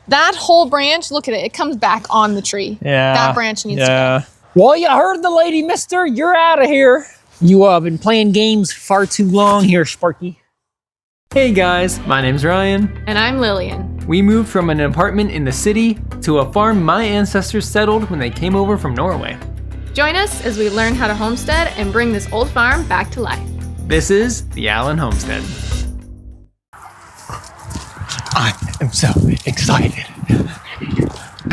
That whole branch, look at it. It comes back on the tree. Yeah. That branch needs to go. Well, you heard the lady, mister. You're out of here. You have been playing games far too long here, Sparky. Hey guys, my name's Ryan. And I'm Lillian. We moved from an apartment in the city to a farm my ancestors settled when they came over from Norway. Join us as we learn how to homestead and bring this old farm back to life. This is the Allen Homestead. I am so excited.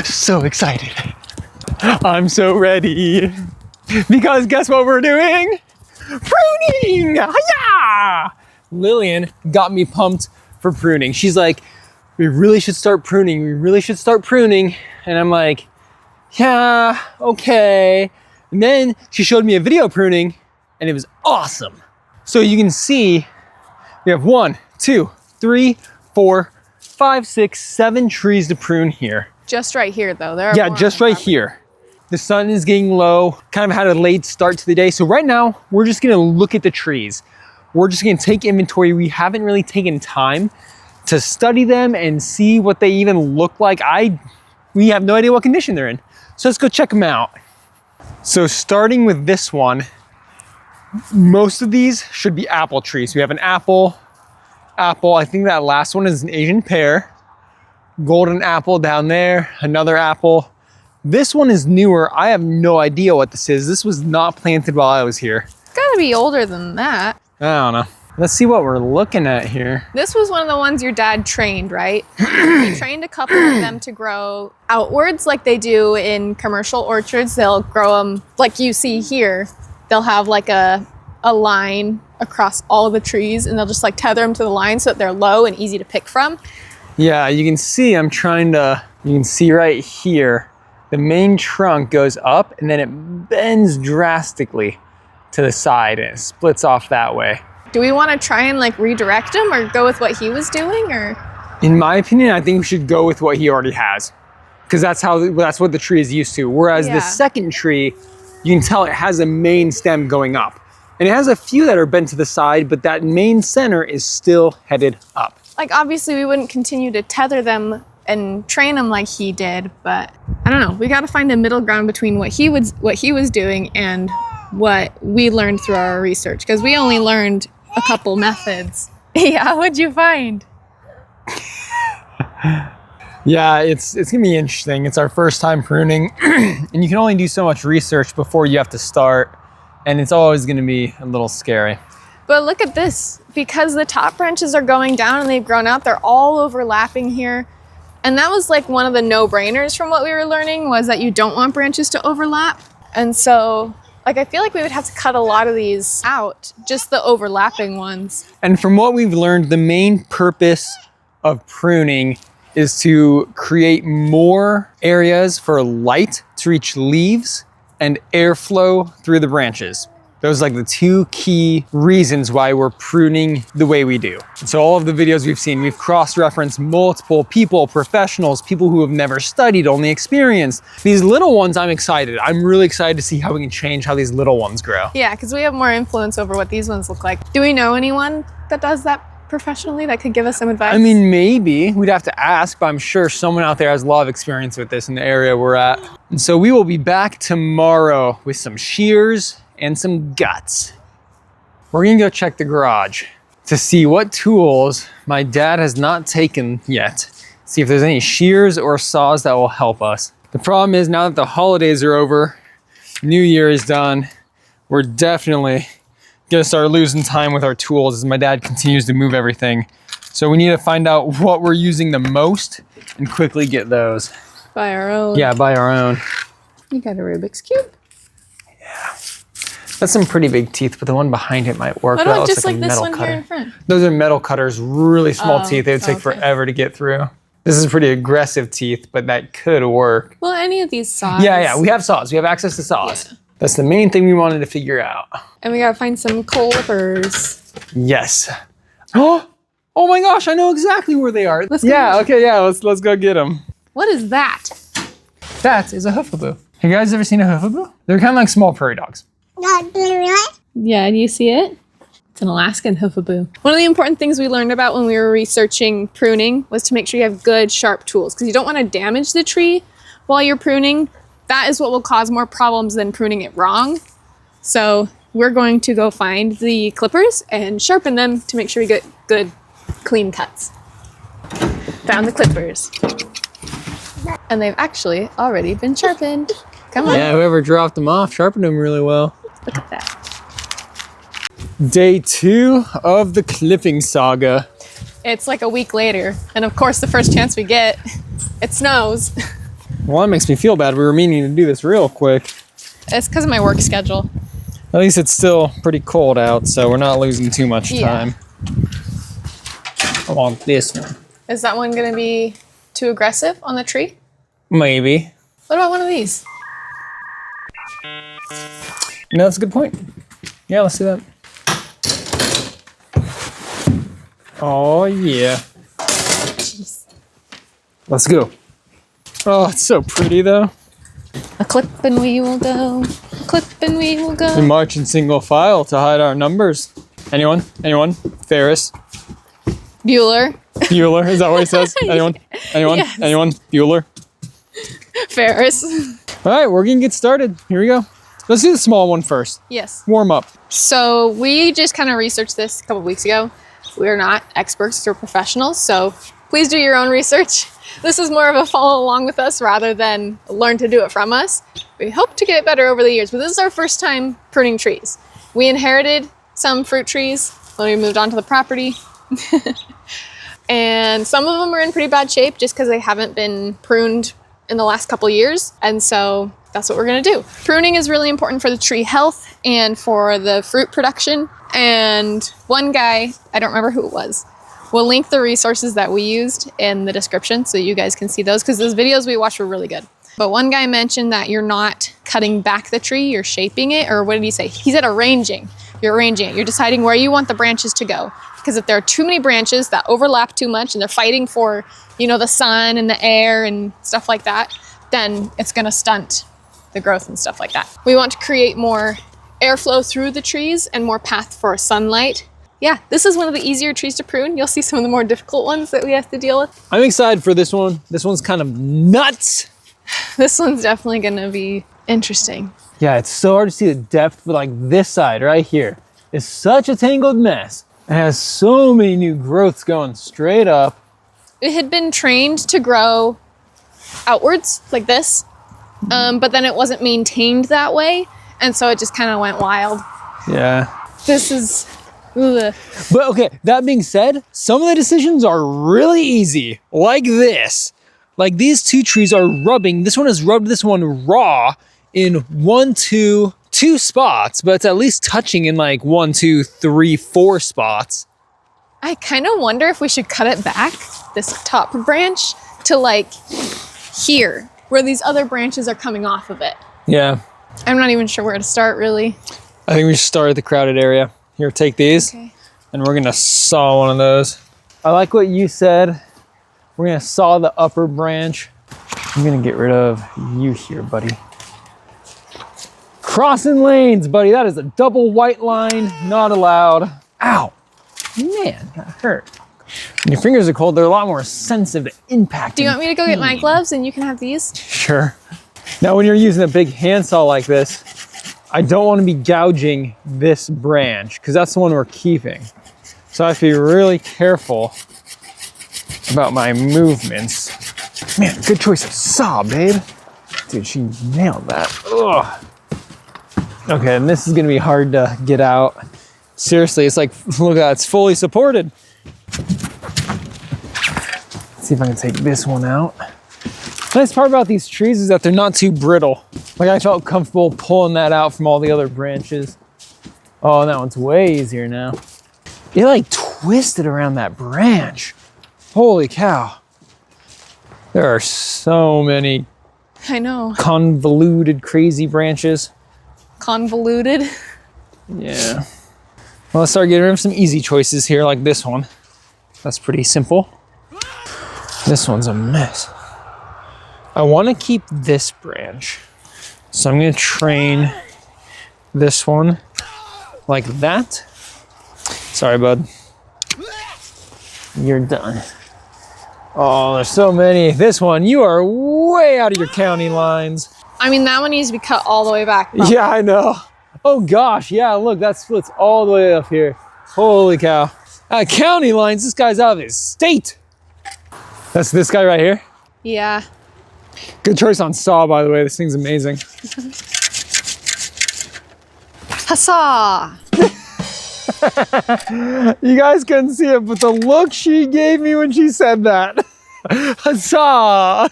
So excited. I'm so ready. Because guess what we're doing? Pruning! Yeah! Lillian got me pumped for pruning. She's like, we really should start pruning. We really should start pruning. And I'm like, yeah, okay. And then she showed me a video pruning and it was awesome. So you can see we have 1, 2, 3, 4, 5, 6, 7 trees to prune here. Just right here though. There are yeah, more just on the right here. The sun is getting low, kind of had a late start to the day. So right now we're just gonna look at the trees. We're just gonna take inventory. We haven't really taken time to study them and see what they even look like. We have no idea what condition they're in. So let's go check them out. So starting with this one, most of these should be apple trees. We have an apple. I think that last one is an Asian pear. Golden apple down there, another apple. This one is newer. I have no idea what this is. This was not planted while I was here. It's gotta be older than that. I don't know. Let's see what we're looking at here. This was one of the ones your dad trained, right? He trained a couple of them to grow outwards like they do in commercial orchards. They'll grow them like you see here. They'll have like a line across all of the trees and they'll just like tether them to the line so that they're low and easy to pick from. Yeah, you can see you can see right here, the main trunk goes up and then it bends drastically to the side and it splits off that way. Do we want to try and like redirect him or go with what he was doing or? In my opinion, I think we should go with what he already has because that's what the tree is used to. Whereas the second tree, you can tell it has a main stem going up and it has a few that are bent to the side, but that main center is still headed up. Like obviously we wouldn't continue to tether them and train them like he did, but I don't know. We got to find a middle ground between what he was doing and what we learned through our research because we only learned a couple methods. Yeah, what'd you find? Yeah, it's gonna be interesting. It's our first time pruning and you can only do so much research before you have to start and it's always gonna be a little scary. But look at this, because the top branches are going down and they've grown out, they're all overlapping here. And that was like one of the no-brainers from what we were learning was that you don't want branches to overlap. And so like I feel like we would have to cut a lot of these out, just the overlapping ones. And from what we've learned, the main purpose of pruning is to create more areas for light to reach leaves and airflow through the branches. Those are like the 2 key reasons why we're pruning the way we do. And so all of the videos we've seen, we've cross-referenced multiple people, professionals, people who have never studied, only experienced. These little ones, I'm excited. I'm really excited to see how we can change how these little ones grow. Yeah, because we have more influence over what these ones look like. Do we know anyone that does that professionally that could give us some advice? I mean, maybe. We'd have to ask, but I'm sure someone out there has a lot of experience with this in the area we're at. And so we will be back tomorrow with some shears and some guts. We're gonna go check the garage to see what tools my dad has not taken yet. See if there's any shears or saws that will help us. The problem is now that the holidays are over, New Year is done, we're definitely gonna start losing time with our tools as my dad continues to move everything. So we need to find out what we're using the most and quickly get those. By our own. Yeah, by our own. You got a Rubik's Cube? Yeah. That's some pretty big teeth, but the one behind it might work. What That about looks just like like a this metal one cutter. here in front? Those are metal cutters, really small teeth. They would take okay. forever to get through. This is pretty aggressive teeth, but that could work. Well, any of these saws. Yeah, we have saws. We have access to saws. Yeah. That's the main thing we wanted to figure out. And we gotta find some clippers. Yes. Oh my gosh, I know exactly where they are. Let's go. Yeah, okay, yeah, let's go get them. What is that? That is a hoofaboo. Have you guys ever seen a hoofaboo? They're kind of like small prairie dogs. Yeah, do you see it? It's An Alaskan hoofaboo. One of the important things we learned about when we were researching pruning was to make sure you have good, sharp tools, because you don't want to damage the tree while you're pruning. That is what will cause more problems than pruning it wrong. So we're going to go find the clippers and sharpen them to make sure we get good, clean cuts. Found the clippers. And they've actually already been sharpened. Come on. Yeah, whoever dropped them off sharpened them really well. Look at that. Day 2 of the clipping saga. It's like a week later. And of course, the first chance we get, it snows. Well, that makes me feel bad. We were meaning to do this real quick. It's because of my work schedule. At least it's still pretty cold out, so we're not losing too much time. I want this one. Is that one going to be too aggressive on the tree? Maybe. What about one of these? No, that's a good point. Yeah, let's do that. Oh, yeah. Jeez. Let's go. Oh, it's so pretty, though. A clip and we will go. Clip and we will We go. march in single file to hide our numbers. Anyone? Anyone? Ferris? Bueller. Bueller? Is that what he says? Anyone? Anyone? Yes. Anyone? Bueller? Ferris. All right, we're gonna get started. Here we go. Let's do the small one first. Yes. Warm up. So we just kind of researched this a couple weeks ago. We're not experts or professionals, so please do your own research. This is more of a follow along with us rather than learn to do it from us. We hope to get better over the years, but this is our first time pruning trees. We inherited some fruit trees when we moved onto the property. And some of them are in pretty bad shape just because they haven't been pruned in the last couple years. And so that's what we're gonna do. Pruning is really important for the tree health and for the fruit production. And one guy, I don't remember who it was, we'll link the resources that we used in the description so you guys can see those, because those videos we watched were really good. But one guy mentioned that you're not cutting back the tree, you're shaping it, or what did he say? He said arranging. You're arranging it. You're deciding where you want the branches to go. Because if there are too many branches that overlap too much and they're fighting for, you know, the sun and the air and stuff like that, then it's gonna stunt the growth and stuff like that. We want to create more airflow through the trees and more path for sunlight. Yeah, this is one of the easier trees to prune. You'll see some of the more difficult ones that we have to deal with. I'm excited for this one. This one's kind of nuts. This one's definitely gonna be interesting. Yeah, it's so hard to see the depth, but like this side right here is such a tangled mess. It has so many new growths going straight up. It had been trained to grow outwards like this, but then it wasn't maintained that way. And so it just kind of went wild. Yeah. This is, ugh. But okay, that being said, some of the decisions are really easy, like this. Like these two trees are rubbing, this one has rubbed this one raw in two spots, but it's at least touching in like 1, 2, 3, 4 spots. I kind of wonder if we should cut it back, this top branch, to like here, where these other branches are coming off of it. Yeah. I'm not even sure where to start, really. I think we should start at the crowded area. Here, take these, Okay. and we're gonna saw one of those. I like what you said. We're gonna saw the upper branch. I'm gonna get rid of you here, buddy. Crossing lanes, buddy. That is a double white line, not allowed. Ow, man, that hurt. When your fingers are cold, they're a lot more sensitive to impact. Do you want me to go get my gloves and you can have these? Sure. Now, when you're using a big handsaw like this, I don't want to be gouging this branch because that's the one we're keeping. So I have to be really careful about my movements. Man, good choice of saw, babe. Dude, she nailed that. Ugh. Okay, and this is gonna be hard to get out. Seriously, it's like, look at that, it's fully supported. Let's see if I can take this one out. The nice part about these trees is that they're not too brittle. Like I felt comfortable pulling that out from all the other branches. Oh, that one's way easier now. It like twisted around that branch. Holy cow. There are so many I know. convoluted, crazy branches. Convoluted. Yeah. Well, let's start getting rid of some easy choices here, like this one. That's pretty simple. This one's a mess. I want to keep this branch. So I'm going to train this one like that. Sorry, bud. You're done. Oh, there's so many. This one, you are way out of your county lines. I mean, that one needs to be cut all the way back. Probably. Yeah, I know. Oh gosh, yeah, look, that splits all the way up here. Holy cow. County lines, this guy's out of his state. That's this guy right here. Yeah. Good choice on saw, by the way. This thing's amazing. Huzzah! You guys couldn't see it, but the look she gave me when she said that. Huzzah!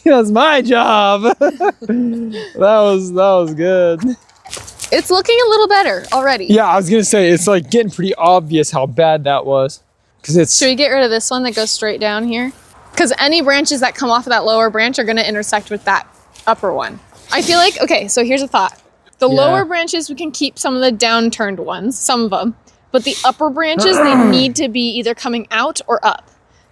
That's my job. that was good. It's looking a little better already. Yeah, I was gonna say, it's like getting pretty obvious how bad that was. Cause it's. Should we get rid of this one that goes straight down here? Because any branches that come off of that lower branch are gonna intersect with that upper one. I feel like, okay, so here's a thought. The lower branches, we can keep some of the downturned ones, some of them. But the upper branches, they need to be either coming out or up.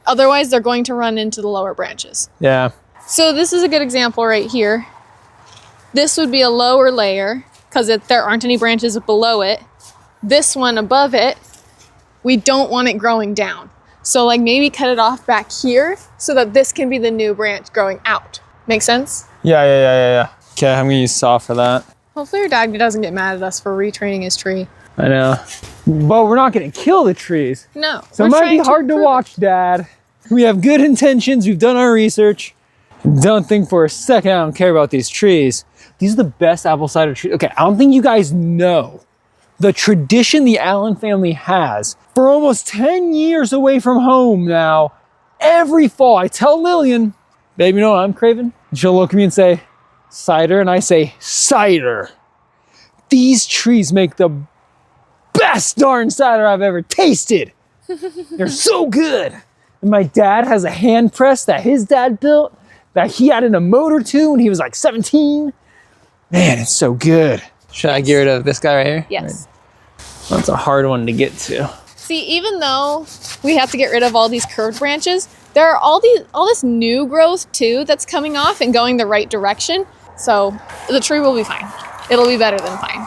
Otherwise, they're going to run into the lower branches. Yeah. So this is a good example right here. This would be a lower layer because there aren't any branches below it. This one above it, we don't want it growing down. So like maybe cut it off back here so that this can be the new branch growing out. Make sense? Yeah. Okay, I'm gonna use saw for that. Hopefully your dad doesn't get mad at us for retraining his tree. I know. But we're not gonna kill the trees. No. So it might be hard to watch, Dad. We have good intentions, we've done our research. Don't think for a second I don't care about these trees. These are the best apple cider trees. Okay, I don't think you guys know the tradition the Allen family has. For almost 10 years away from home now, every fall I tell Lillian, babe, you know what I'm craving? And she'll look at me and say, cider, and I say, cider. These trees make the best darn cider I've ever tasted. They're so good. And my dad has a hand press that his dad built that he had in a motor to when he was like 17. Man, it's so good. Should I get rid of this guy right here? Yes. That's a hard one to get to. See, even though we have to get rid of all these curved branches, there are all this new growth too that's coming off and going the right direction. So the tree will be fine. It'll be better than fine.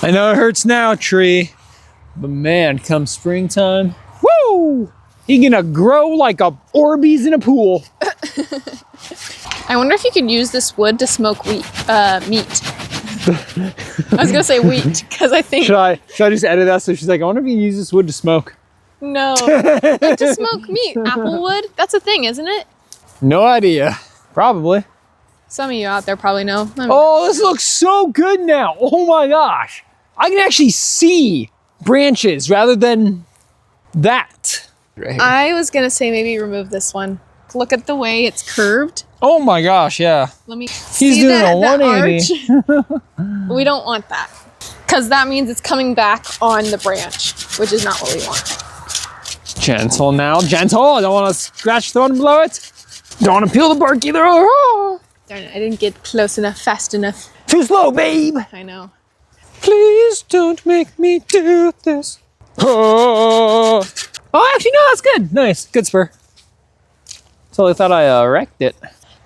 I know it hurts now, tree, but man, come springtime, woo! You're gonna grow like a Orbeez in a pool. I wonder if you could use this wood to smoke meat. I was gonna say wheat because I think. Should I just edit that so she's like, I wonder if you can use this wood to smoke. No, like to smoke meat. Apple wood. That's a thing, isn't it? No idea. Probably. Some of you out there probably know. Oh, this looks so good now. Oh my gosh. I can actually see branches rather than that. Right here. I was gonna say maybe remove this one. Look at the way it's curved. Oh my gosh, yeah. Let me He's see doing that, a 180. that arch. We don't want that. Because that means it's coming back on the branch, which is not what we want. Gentle now, gentle. I don't want to scratch the one and blow it. Don't want to peel the bark either. Oh. Darn it, I didn't get close enough, fast enough. Too slow, babe. I know. Please don't make me do this. Oh, actually, no, that's good. Nice, good spur. Totally thought I wrecked it.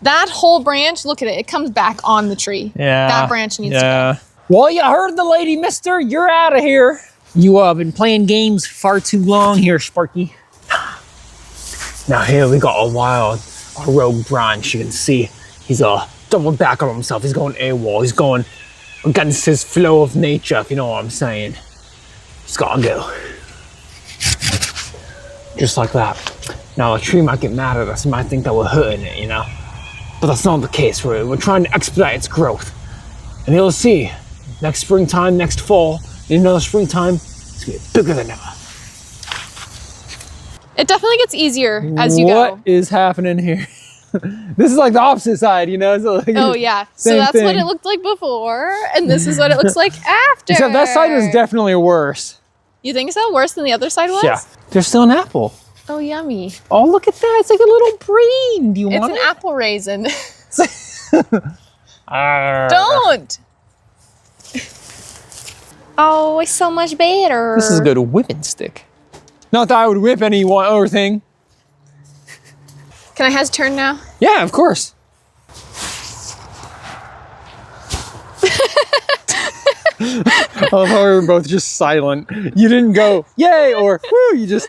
That whole branch, look at it. It comes back on the tree. Yeah. That branch needs to go. Well, you heard the lady, mister. You're out of here. You been playing games far too long here, Sparky. Now here we got a rogue branch. You can see he's doubled back on himself. He's going AWOL. He's going against his flow of nature, if you know what I'm saying. He's gotta go. Just like that. Now the tree might get mad at us. He might think that we're hurting it, you know? But that's not the case. We're trying to expedite its growth. And you'll see, next springtime, next fall, in another springtime, it's gonna be bigger than ever. It definitely gets easier as you go. What is happening here? This is like the opposite side, you know? So like, oh yeah, so that's what it looked like before, and this is what it looks like after. Except that side was definitely worse. You think so? Worse than the other side was? Yeah. There's still an apple. Oh, yummy. Oh, look at that. It's like a little brain. Do you want it? It's an apple raisin. Arr. Don't! Oh, it's so much better. This is a good whipping stick. Not that I would whip any one other thing. Can I have his turn now? Yeah, of course. I love how we were both just silent. You didn't go, yay, or woo, you just...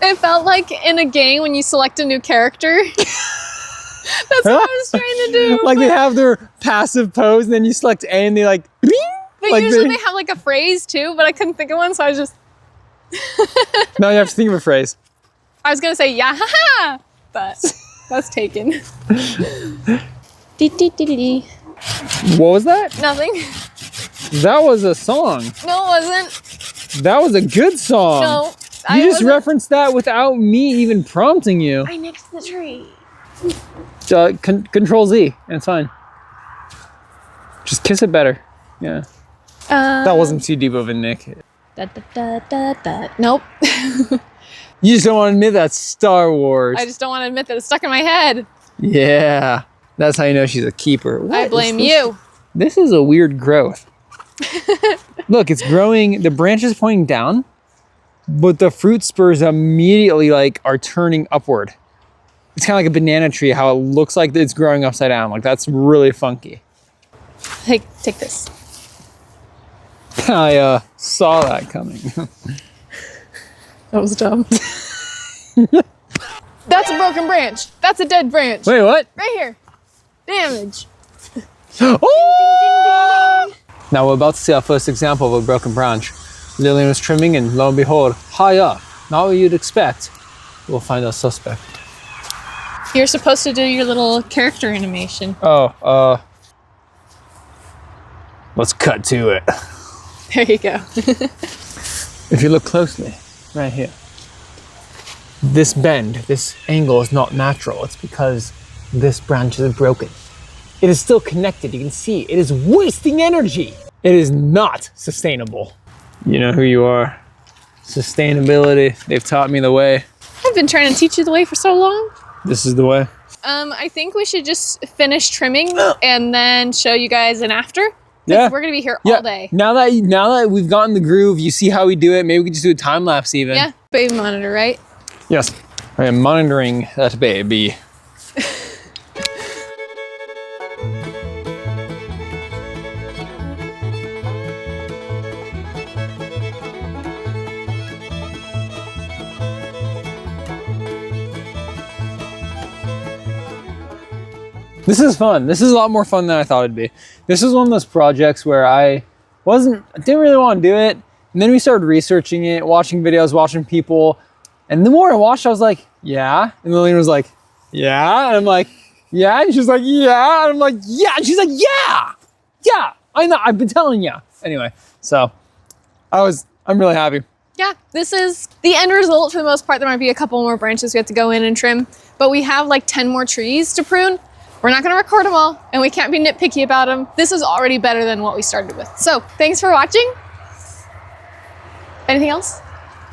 It felt like in a game when you select a new character. That's what I was trying to do. Like they have their passive pose and then you select A and they like... Bing! But Like usually they have like a phrase too, but I couldn't think of one, so I was just... Now you have to think of a phrase. I was gonna say, yeah, ha, but that's taken. Dee, dee, dee, dee, dee. What was that? Nothing. That was a song. No, it wasn't. That was a good song. No. You just referenced that without me even prompting you. I nixed the tree. Control Z, and it's fine. Just kiss it better. Yeah. That wasn't too deep of a nick. Da, da, da, da, da. Nope. You just don't want to admit that's Star Wars. I just don't want to admit that it's stuck in my head. Yeah. That's how you know she's a keeper. What I blame you. This is a weird growth. Look, it's growing. The branch is pointing down, but the fruit spurs immediately like are turning upward. It's kind of like a banana tree, how it looks like it's growing upside down. Like that's really funky. Hey, take this. I saw that coming. That was dumb. That's a broken branch. That's a dead branch. Wait, what? Right here. Damage. Oh! Now we're about to see our first example of a broken branch. Lillian was trimming and lo and behold, high up, not what you'd expect, we'll find our suspect. You're supposed to do your little character animation. Oh, let's cut to it. There you go. If you look closely, right here, this bend, this angle is not natural. It's because this branch is broken. It is still connected. You can see it is wasting energy. It is not sustainable. You know who you are. Sustainability. They've taught me the way. I've been trying to teach you the way for so long. This is the way. I think we should just finish trimming and then show you guys an after. Yeah. We're gonna be here all day. Now that we've gotten the groove, you see how we do it. Maybe we can just do a time lapse even. Yeah. Baby monitor, right? Yes. I am monitoring that baby. This is fun. This is a lot more fun than I thought it'd be. This is one of those projects where I didn't really want to do it. And then we started researching it, watching videos, watching people. And the more I watched, I was like, yeah. And Lillian was like, yeah. And I'm like, yeah. And she's like, yeah. And I'm like, yeah. And she's like, yeah. Yeah. I know. I've been telling you. Anyway, so I'm really happy. Yeah, this is the end result for the most part. There might be a couple more branches we have to go in and trim, but we have like 10 more trees to prune. We're not gonna record them all, and we can't be nitpicky about them. This is already better than what we started with. So thanks for watching. Anything else?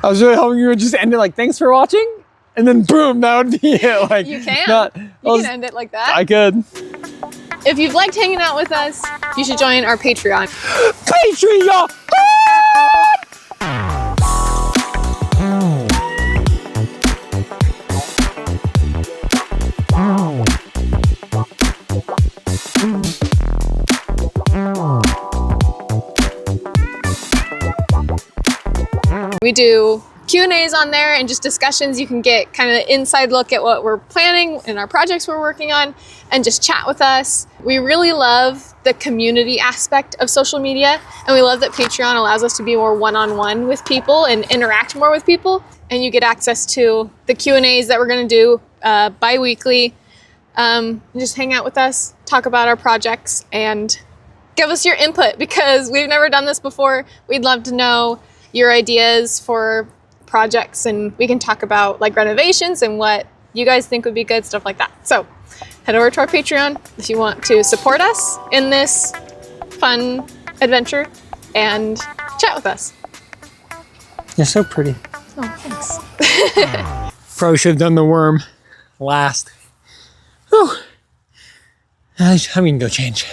I was really hoping you would just end it like, thanks for watching. And then boom, that would be it. Like, you can. You can end it like that. I could. If you've liked hanging out with us, you should join our Patreon. Patreon! We do Q&As on there and just discussions. You can get kind of an inside look at what we're planning and our projects we're working on and just chat with us. We really love the community aspect of social media, and we love that Patreon allows us to be more one-on-one with people and interact more with people. And you get access to the Q&As that we're gonna do bi-weekly. Just hang out with us, talk about our projects, and give us your input because we've never done this before. We'd love to know your ideas for projects, and we can talk about like renovations and what you guys think would be good, stuff like that. So head over to our Patreon if you want to support us in this fun adventure and chat with us. You're so pretty. Oh, thanks. Probably should have done the worm last. Whew. I mean, go change.